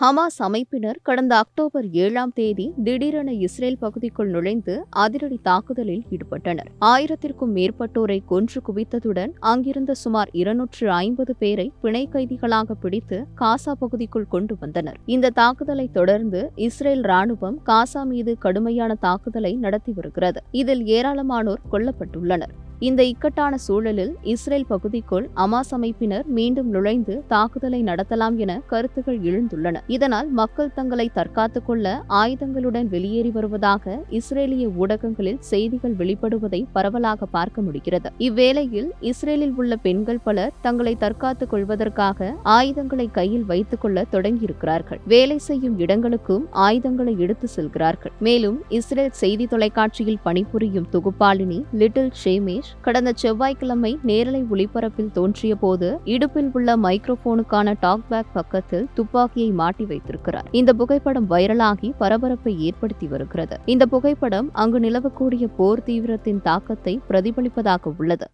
Hamas அமைப்பினர் கடந்த October 7ஆம் தேதி திடீரென இஸ்ரேல் பகுதிக்குள் நுழைந்து அதிரடி தாக்குதலில் ஈடுபட்டனர். 1000க்கும் மேற்பட்டோரை கொன்று குவித்ததுடன் அங்கிருந்த சுமார் 250 பேரை பிணை கைதிகளாக பிடித்து காசா பகுதிக்குள் கொண்டு வந்தனர். இந்த தாக்குதலை தொடர்ந்து இஸ்ரேல் ராணுவம் காசா மீது கடுமையான தாக்குதலை நடத்தி வருகிறது. இதில் ஏராளமானோர் கொல்லப்பட்டுள்ளனர். இந்த இக்கட்டான சூழலில் இஸ்ரேல் பகுதிக்குள் ஹமாஸ் அமைப்பினர் மீண்டும் நுழைந்து தாக்குதலை நடத்தலாம் என கருத்துகள் எழுந்துள்ளன. இதனால் மக்கள் தங்களை தற்காத்துக் கொள்ள ஆயுதங்களுடன் வெளியேறி வருவதாக இஸ்ரேலிய ஊடகங்களில் செய்திகள் வெளிப்படுவதை பரவலாக பார்க்க முடிகிறது. இவ்வேளையில் இஸ்ரேலில் உள்ள பெண்கள் பலர் தங்களை தற்காத்துக் கொள்வதற்காக ஆயுதங்களை கையில் வைத்துக் கொள்ள தொடங்கியிருக்கிறார்கள். வேலை செய்யும் இடங்களுக்கும் ஆயுதங்களை எடுத்து செல்கிறார்கள். மேலும் இஸ்ரேல் செய்தி தொலைக்காட்சியில் பணிபுரியும் தொகுப்பாளினி லிட்டில் ஷேமேஷ் கடந்த செவ்வாய்க்கிழமை நேரலை ஒளிபரப்பில் தோன்றிய போது இடுப்பில் உள்ள மைக்ரோபோனுக்கான டாக்பேக் பக்கத்தில் துப்பாக்கியை மாட்டி வைத்திருக்கிறார். இந்த புகைப்படம் வைரலாகி பரபரப்பை ஏற்படுத்தி வருகிறது. இந்த புகைப்படம் அங்கு நிலவக்கூடிய போர் தீவிரத்தின் தாக்கத்தை பிரதிபலிப்பதாக உள்ளது.